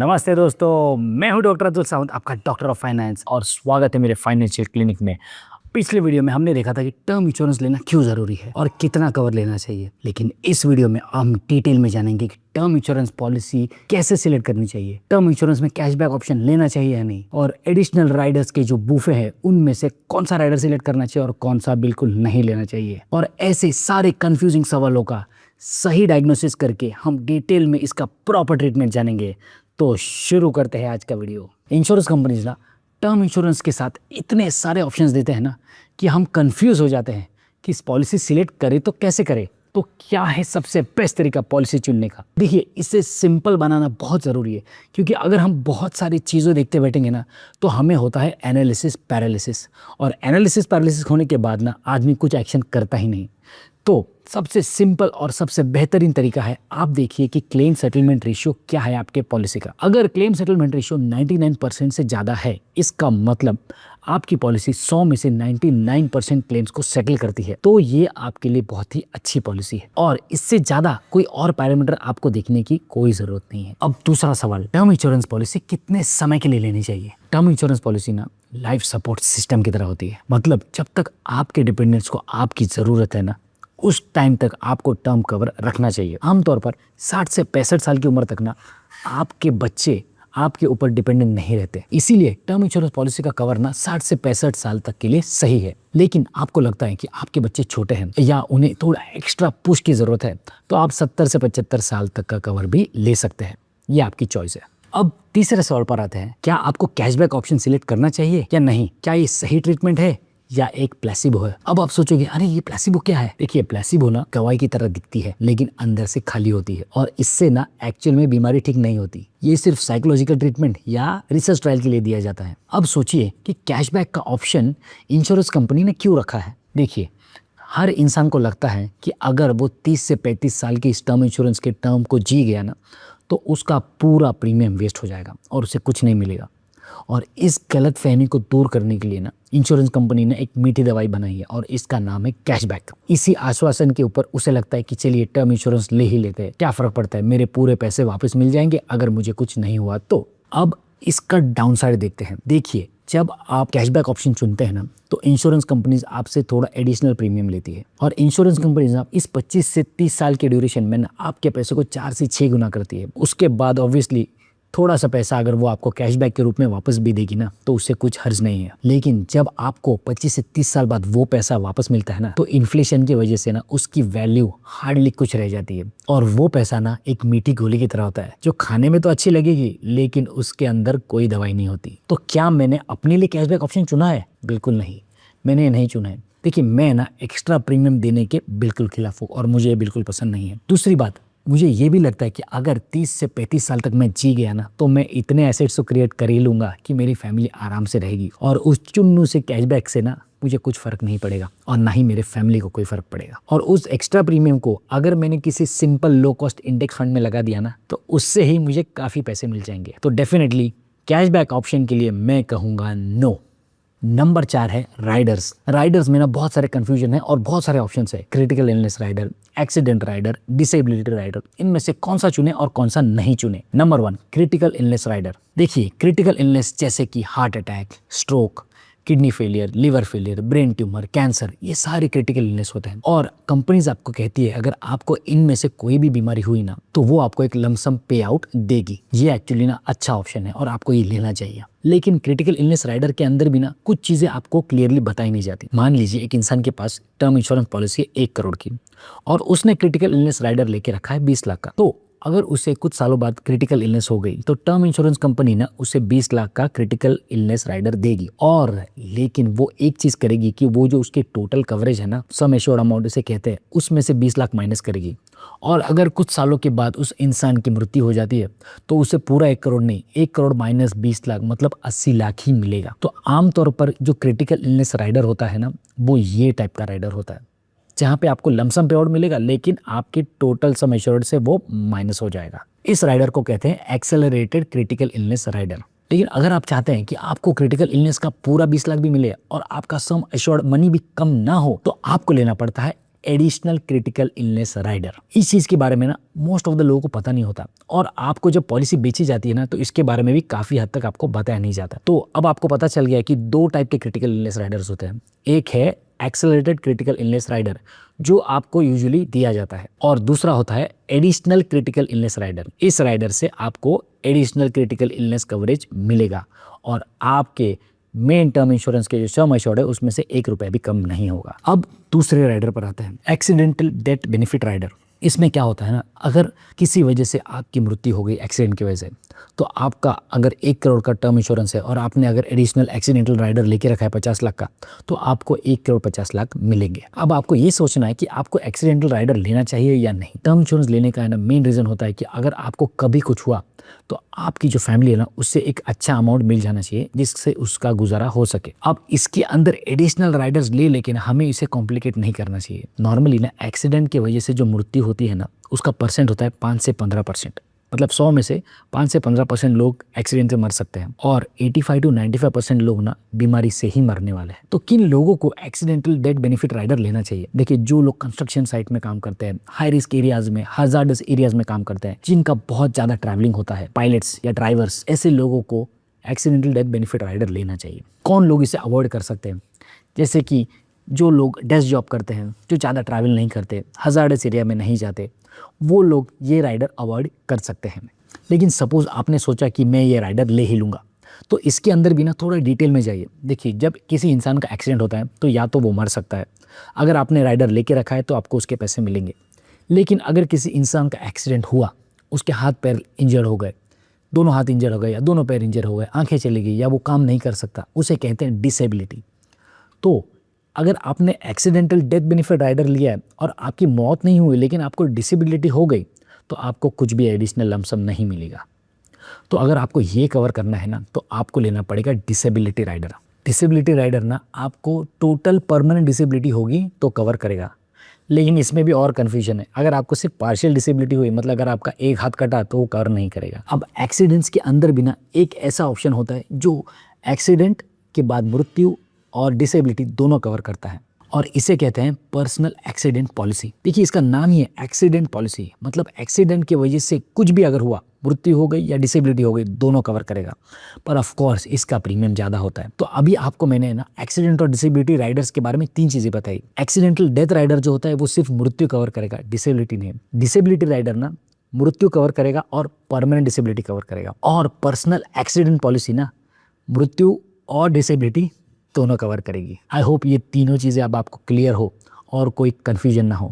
नमस्ते दोस्तों, मैं हूं डॉक्टर अतुल सावंत, आपका डॉक्टर ऑफ फाइनेंस और स्वागत है मेरे फाइनेंशियल क्लिनिक में। पिछले वीडियो में हमने देखा था कि टर्म इंश्योरेंस लेना क्यों ज़रूरी है और कितना कवर लेना चाहिए। लेकिन इस वीडियो में हम डिटेल में जानेंगे कि टर्म इंश्योरेंस पॉलिसी कैसे सिलेक्ट करनी चाहिए, टर्म इंश्योरेंस में कैशबैक ऑप्शन लेना चाहिए या नहीं, और एडिशनल राइडर्स के जो बूफे हैं उनमें से कौन सा राइडर सिलेक्ट करना चाहिए और कौन सा बिल्कुल नहीं लेना चाहिए। और ऐसे सारे कंफ्यूजिंग सवालों का सही डायग्नोसिस करके हम डिटेल में इसका प्रॉपर ट्रीटमेंट जानेंगे। तो शुरू करते हैं आज का वीडियो। इंश्योरेंस कंपनीज ना टर्म इंश्योरेंस के साथ इतने सारे ऑप्शंस देते हैं ना कि हम कंफ्यूज हो जाते हैं कि इस पॉलिसी सिलेक्ट करें तो कैसे करें, तो क्या है सबसे बेस्ट तरीका पॉलिसी चुनने का। देखिए, इसे सिंपल बनाना बहुत ज़रूरी है, क्योंकि अगर हम बहुत सारी चीज़ें देखते बैठेंगे ना तो हमें होता है एनालिसिस पैरालिसिस, और एनालिसिस पैरालिसिस होने के बाद ना आदमी कुछ एक्शन करता ही नहीं। तो सबसे सिंपल और सबसे बेहतरीन तरीका है, आप देखिए कि क्लेम सेटलमेंट रेशियो क्या है आपके पॉलिसी का। अगर क्लेम सेटलमेंट रेशियो 99% से ज़्यादा है, इसका मतलब आपकी पॉलिसी 100 में से 99% क्लेम्स को सेटल करती है, तो ये आपके लिए बहुत ही अच्छी पॉलिसी है और इससे ज़्यादा कोई और पैरामीटर आपको देखने की कोई ज़रूरत नहीं है। अब दूसरा सवाल, टर्म इंश्योरेंस पॉलिसी कितने समय के लिए लेनी चाहिए। टर्म इंश्योरेंस पॉलिसी ना लाइफ सपोर्ट सिस्टम की तरह होती है, मतलब जब तक आपके डिपेंडेंट्स को आपकी ज़रूरत है ना, उस टाइम तक आपको टर्म कवर रखना चाहिए। आमतौर पर 60 से 65 साल की उम्र तक ना आपके बच्चे आपके ऊपर डिपेंडेंट नहीं रहते, इसीलिए टर्म इंश्योरेंस पॉलिसी का कवर ना 60 से 65 साल तक के लिए सही है। लेकिन आपको लगता है कि आपके बच्चे छोटे हैं या उन्हें थोड़ा एक्स्ट्रा पुश की ज़रूरत है, तो आप 70 से 75 साल तक का कवर भी ले सकते हैं, ये आपकी चॉइस है। अब तीसरे सवाल पर आते हैं, क्या आपको कैशबैक ऑप्शन सिलेक्ट करना चाहिए या नहीं, क्या ये सही ट्रीटमेंट है या एक प्लेसिबो है। अब आप सोचोगे, अरे ये प्लेसिबो क्या है। देखिए, प्लेसिबो ना दवाई की तरह दिखती है लेकिन अंदर से खाली होती है, और इससे ना एक्चुअल में बीमारी ठीक नहीं होती। ये सिर्फ साइकोलॉजिकल ट्रीटमेंट या रिसर्च ट्रायल के लिए दिया जाता है। अब सोचिए कि कैशबैक का ऑप्शन इंश्योरेंस कंपनी ने क्यों रखा है। देखिए, हर इंसान को लगता है कि अगर वो 30 से 35 साल की इस टर्म इंश्योरेंस के टर्म को जी गया ना, तो उसका पूरा प्रीमियम वेस्ट हो जाएगा और उसे कुछ नहीं मिलेगा। और इस गलत फहमी को दूर करने के लिए ना इंश्योरेंस कंपनी ने एक मीठी दवाई बनाई है और इसका नाम है कैशबैक। इसी आश्वासन के ऊपर उसे लगता है कि चलिए टर्म इंश्योरेंस ले ही लेते हैं, क्या फ़र्क पड़ता है, मेरे पूरे पैसे वापस मिल जाएंगे अगर मुझे कुछ नहीं हुआ तो। अब इसका डाउनसाइड देखते हैं। देखिए, जब आप कैशबैक ऑप्शन चुनते हैं ना, तो इंश्योरेंस कंपनीज आपसे थोड़ा एडिशनल प्रीमियम लेती है, और इंश्योरेंस कंपनीज ना इस 25 से 30 साल के ड्यूरेशन में ना आपके पैसे को 4 से 6 गुना करती है। उसके बाद ऑब्वियसली थोड़ा सा पैसा अगर वो आपको कैशबैक के रूप में वापस भी देगी ना, तो उससे कुछ हर्ज नहीं है। लेकिन जब आपको 25 से 30 साल बाद वो पैसा वापस मिलता है ना, तो इन्फ्लेशन की वजह से ना उसकी वैल्यू हार्डली कुछ रह जाती है, और वो पैसा ना एक मीठी गोली की तरह होता है जो खाने में तो अच्छी लगेगी लेकिन उसके अंदर कोई दवाई नहीं होती। तो क्या मैंने अपने लिए कैशबैक ऑप्शन चुना है? बिल्कुल नहीं, मैंने नहीं चुना है। देखिए, मैं ना एक्स्ट्रा प्रीमियम देने के बिल्कुल खिलाफ हूँ और मुझे ये बिल्कुल पसंद नहीं है। दूसरी बात, मुझे ये भी लगता है कि अगर 30 से 35 साल तक मैं जी गया ना, तो मैं इतने एसेट्स को क्रिएट कर ही लूँगा कि मेरी फैमिली आराम से रहेगी, और उस चुन्नू से कैशबैक से ना मुझे कुछ फ़र्क नहीं पड़ेगा और ना ही मेरे फैमिली को कोई फ़र्क पड़ेगा। और उस एक्स्ट्रा प्रीमियम को अगर मैंने किसी simple low cost index fund में लगा दिया ना, तो उससे ही मुझे काफ़ी पैसे मिल जाएंगे। तो डेफिनेटली कैशबैक ऑप्शन के लिए मैं कहूँगा नो। नंबर 4 है राइडर्स। राइडर्स में ना बहुत सारे कंफ्यूजन है और बहुत सारे ऑप्शंस है। Critical illness rider, accident rider, disability rider, इनमें से कौन सा चुने और कौन सा नहीं चुने। Number 1, critical illness rider. देखिए, क्रिटिकल इलनेस जैसे कि heart attack, stroke, kidney failure, liver failure, brain tumour, cancer, ये सारे क्रिटिकल इलनेस होते हैं, और कंपनीज आपको कहती है अगर आपको इनमें से कोई भी बीमारी हुई ना, तो वो आपको एक लमसम पे आउट देगी। ये एक्चुअली ना अच्छा ऑप्शन है और आपको ये लेना चाहिए। लेकिन क्रिटिकल इलनेस राइडर के अंदर भी ना कुछ चीज़ें आपको क्लियरली बताई नहीं जाती। मान लीजिए एक इंसान के पास टर्म इंश्योरेंस पॉलिसी है 1 करोड़ की, और उसने क्रिटिकल इलनेस राइडर लेके रखा है 20 लाख का। तो अगर उसे कुछ सालों बाद क्रिटिकल इलनेस हो गई, तो टर्म इंश्योरेंस कंपनी ना उसे 20 लाख का क्रिटिकल इलनेस राइडर देगी, और लेकिन वो एक चीज़ करेगी कि वो जो उसके टोटल कवरेज है ना, सम एश्योर्ड अमाउंट उसे कहते हैं, उसमें से 20 लाख माइनस करेगी। और अगर कुछ सालों के बाद उस इंसान की मृत्यु हो जाती है, तो उसे पूरा 1 करोड़ नहीं, 1 करोड़ माइनस 20 लाख मतलब 80 लाख ही मिलेगा। तो आमतौर पर जो क्रिटिकल इलनेस राइडर होता है ना, वो ये टाइप का राइडर होता है, जहाँ पे आपको लमसम पे आउट मिलेगा लेकिन आपके टोटल सम एश्योर्ड से वो माइनस हो जाएगा। इस राइडर को कहते हैं एक्सेलरेटेड क्रिटिकल इलनेस राइडर। लेकिन अगर आप चाहते हैं कि आपको क्रिटिकल इलनेस का पूरा 20 लाख भी मिले और आपका सम एश्योर्ड मनी भी कम ना हो, तो आपको लेना पड़ता है एडिशनल क्रिटिकल इलनेस राइडर। इस चीज़ के बारे में ना मोस्ट ऑफ द लोगों को पता नहीं होता, और आपको जब पॉलिसी बेची जाती है ना तो इसके बारे में भी काफ़ी हद तक आपको बताया नहीं जाता। तो अब आपको पता चल गया कि दो टाइप के क्रिटिकल इलनेस राइडर्स होते हैं। एक है एक्सेलरेटेड क्रिटिकल इलनेस राइडर जो आपको यूजुअली दिया जाता है, और दूसरा होता है एडिशनल क्रिटिकल इलनेस राइडर। इस राइडर से आपको एडिशनल क्रिटिकल इलनेस कवरेज मिलेगा और आपके मेन टर्म इंश्योरेंस के जो सम एश्योर्ड है उसमें से ₹1 भी कम नहीं होगा। अब दूसरे राइडर पर आते हैं, एक्सीडेंटल डेथ बेनिफिट राइडर। इसमें क्या होता है ना, अगर किसी वजह से आपकी मृत्यु हो गई एक्सीडेंट की वजह से, तो आपका अगर 1 करोड़ का टर्म इंश्योरेंस है और आपने अगर एडिशनल एक्सीडेंटल राइडर लेके रखा है 50 लाख का, तो आपको 1 करोड़ 50 लाख मिलेंगे। अब आपको ये सोचना है कि आपको एक्सीडेंटल राइडर लेना चाहिए या नहीं। टर्म इंश्योरेंस लेने का ना मेन रीज़न होता है कि अगर आपको कभी कुछ हुआ तो आपकी जो फैमिली है ना उससे एक अच्छा अमाउंट मिल जाना चाहिए जिससे उसका गुजारा हो सके। अब इसके अंदर एडिशनल राइडर्स ले लेकिन हमें इसे कॉम्प्लिकेट नहीं करना चाहिए। नॉर्मली ना एक्सीडेंट की वजह से जो मृत्यु होती है ना उसका परसेंट होता है 5 से 15%। मतलब 100 में से 5 से 15% लोग एक्सीडेंट से मर सकते हैं और 85 to 95% लोग ना बीमारी से ही मरने वाले हैं। तो किन लोगों को एक्सीडेंटल डेथ बेनिफिट राइडर लेना चाहिए? देखिए, जो लोग कंस्ट्रक्शन साइट में काम करते हैं, हाई रिस्क एरियाज में, हजार्डस एरियाज में काम करते हैं, जिनका बहुत ज़्यादा ट्रैवलिंग होता है, पायलट्स या ड्राइवर्स, ऐसे लोगों को एक्सीडेंटल डेथ बेनिफिट राइडर लेना चाहिए। कौन लोग इसे अवॉइड कर सकते हैं? जैसे कि जो लोग डेस्क जॉब करते हैं, जो ज़्यादा ट्रैवल नहीं करते, हजार्डस एरिया में नहीं जाते, वो लोग ये राइडर अवॉइड कर सकते हैं। लेकिन सपोज़ आपने सोचा कि मैं ये राइडर ले ही लूँगा, तो इसके अंदर भी ना थोड़ा डिटेल में जाइए। देखिए, जब किसी इंसान का एक्सीडेंट होता है तो या तो वो मर सकता है, अगर आपने राइडर लेके रखा है तो आपको उसके पैसे मिलेंगे। लेकिन अगर किसी इंसान का एक्सीडेंट हुआ, उसके हाथ पैर इंजर्ड हो गए, दोनों हाथ इंजर्ड हो गए या दोनों पैर इंजर्ड हो गए, आंखें चली गई या वो काम नहीं कर सकता, उसे कहते हैं डिसेबिलिटी। तो अगर आपने एक्सीडेंटल डेथ बेनिफिट राइडर लिया है और आपकी मौत नहीं हुई लेकिन आपको डिसेबिलिटी हो गई, तो आपको कुछ भी एडिशनल लंप सम नहीं मिलेगा। तो अगर आपको ये कवर करना है ना तो आपको लेना पड़ेगा डिसेबिलिटी राइडर। डिसेबिलिटी राइडर ना आपको टोटल परमानेंट डिसेबिलिटी होगी तो कवर करेगा, लेकिन इसमें भी और कन्फ्यूजन है। अगर आपको सिर्फ पार्शियल डिसेबिलिटी हुई, मतलब अगर आपका एक हाथ कटा, तो वो कवर नहीं करेगा। अब एक्सीडेंट्स के अंदर भी ना एक ऐसा ऑप्शन होता है जो एक्सीडेंट के बाद मृत्यु और डिसेबिलिटी दोनों कवर करता है, और इसे कहते हैं पर्सनल एक्सीडेंट पॉलिसी। देखिए, इसका नाम ही है एक्सीडेंट पॉलिसी, मतलब एक्सीडेंट की वजह से कुछ भी अगर हुआ, मृत्यु हो गई या डिसेबिलिटी हो गई, दोनों कवर करेगा। पर ऑफ कोर्स इसका प्रीमियम ज़्यादा होता है। तो अभी आपको मैंने ना एक्सीडेंट और डिसेबिलिटी राइडर्स के बारे में 3 चीज़ें बताई। एक्सीडेंटल डेथ राइडर जो होता है वो सिर्फ मृत्यु कवर करेगा, डिसेबिलिटी नहीं। डिसेबिलिटी राइडर ना मृत्यु कवर करेगा और परमानेंट डिसेबिलिटी कवर करेगा, और पर्सनल एक्सीडेंट पॉलिसी ना मृत्यु और डिसेबिलिटी दोनों कवर करेगी। आई होप ये तीनों चीज़ें अब आपको क्लियर हो और कोई कन्फ्यूजन ना हो।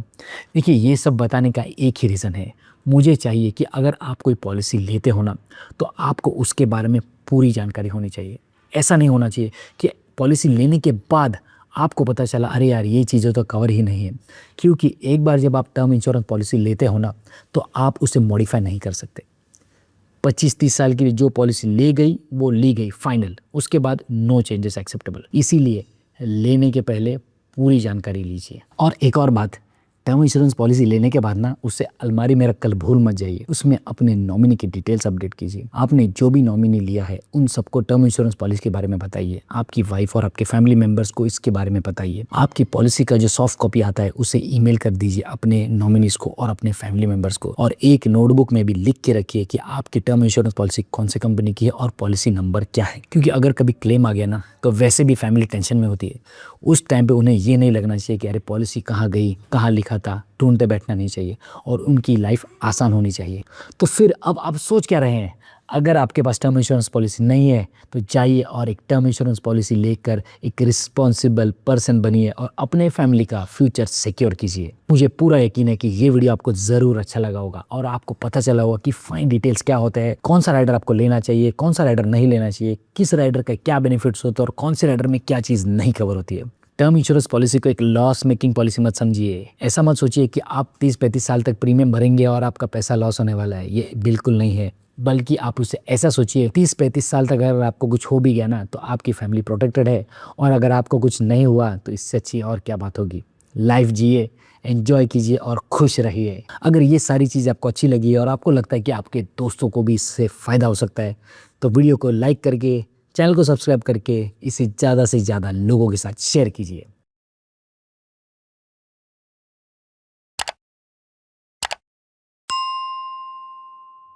देखिए, ये सब बताने का एक ही रीज़न है, मुझे चाहिए कि अगर आप कोई पॉलिसी लेते हो ना तो आपको उसके बारे में पूरी जानकारी होनी चाहिए। ऐसा नहीं होना चाहिए कि पॉलिसी लेने के बाद आपको पता चला अरे यार ये चीज़ें तो कवर ही नहीं है, क्योंकि एक बार जब आप टर्म इंश्योरेंस पॉलिसी लेते हो ना तो आप उसे मॉडिफाई नहीं कर सकते। 25-30 साल की जो पॉलिसी ले गई वो ली गई फाइनल, उसके बाद नो चेंजेस एक्सेप्टेबल। इसीलिए लेने के पहले पूरी जानकारी लीजिए। और एक और बात, टर्म इंश्योरेंस पॉलिसी लेने के बाद ना उसे अलमारी में रखकर भूल मत जाइए, उसमें अपने नॉमिनी की डिटेल्स अपडेट कीजिए। आपने जो भी नॉमिनी लिया है उन सबको टर्म इंश्योरेंस पॉलिसी के बारे में बताइए, आपकी वाइफ और आपके फैमिली मेंबर्स को इसके बारे में बताइए। आपकी पॉलिसी का जो सॉफ्ट कॉपी आता है उसे ईमेल कर दीजिए अपने नॉमिनीज को और अपने फैमिली मेंबर्स को, और एक नोटबुक में भी लिख के रखिए कि आपकी टर्म इंश्योरेंस पॉलिसी कौन से कंपनी की है और पॉलिसी नंबर क्या है। क्योंकि अगर कभी क्लेम आ गया ना तो वैसे भी फैमिली टेंशन में होती है, उस टाइम पे उन्हें ये नहीं लगना चाहिए कि अरे पॉलिसी कहाँ गई, कहाँ लिखा था, ढूंढते बैठना नहीं चाहिए, और उनकी लाइफ आसान होनी चाहिए। तो फिर अब आप सोच क्या रहे हैं? अगर आपके पास टर्म इंश्योरेंस पॉलिसी नहीं है तो जाइए और एक टर्म इंश्योरेंस पॉलिसी लेकर एक रिस्पॉन्सिबल पर्सन बनिए और अपने फैमिली का फ्यूचर सिक्योर कीजिए। मुझे पूरा यकीन है कि ये वीडियो आपको ज़रूर अच्छा लगा होगा और आपको पता चला होगा कि फाइन डिटेल्स क्या होता है, कौन सा राइडर आपको लेना चाहिए, कौन सा राइडर नहीं लेना चाहिए, किस राइडर का क्या बेनिफिट्स होते हैं और कौन से राइडर में क्या चीज़ नहीं कवर होती है। टर्म इंश्योरेंस पॉलिसी को एक लॉस मेकिंग पॉलिसी मत समझिए। ऐसा मत सोचिए कि आप 30-35 साल तक प्रीमियम भरेंगे और आपका पैसा लॉस होने वाला है, ये बिल्कुल नहीं है। बल्कि आप उसे ऐसा सोचिए 30-35 साल तक अगर आपको कुछ हो भी गया ना तो आपकी फैमिली प्रोटेक्टेड है, और अगर आपको कुछ नहीं हुआ तो इससे अच्छी और क्या बात होगी। लाइफ जिए, एंजॉय कीजिए और खुश रहिए। अगर ये सारी चीज़ आपको अच्छी लगी और आपको लगता है कि आपके दोस्तों को भी इससे फ़ायदा हो सकता है तो वीडियो को लाइक करके, चैनल को सब्सक्राइब करके इसे ज़्यादा से ज़्यादा लोगों के साथ शेयर कीजिए।